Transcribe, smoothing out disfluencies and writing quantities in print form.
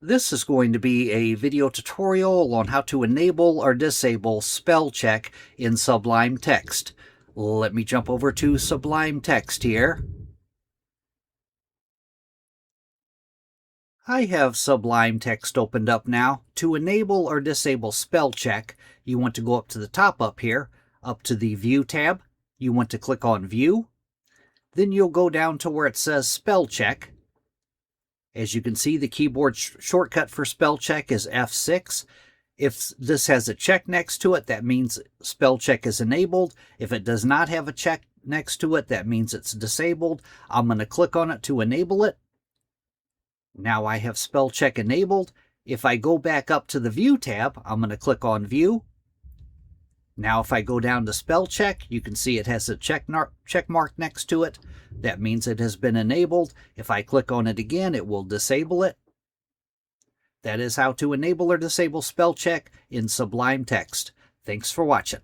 This is going to be a video tutorial on how to enable or disable spell check in Sublime Text. Let me jump over to Sublime Text here. I have Sublime Text opened up now. To enable or disable spell check, you want to go up to the top up here, up to the View tab. You want to click on View. Then you'll go down to where it says Spell Check. As you can see, the keyboard shortcut for spell check is F6. If this has a check next to it, that means spell check is enabled. If it does not have a check next to it, that means it's disabled. I'm going to click on it to enable it. Now I have spell check enabled. If I go back up to the View tab, I'm going to click on View. Now if I go down to spell check, you can see it has a check mark next to it. That means it has been enabled. If I click on it again, it will disable it. That is how to enable or disable spell check in Sublime Text. Thanks for watching.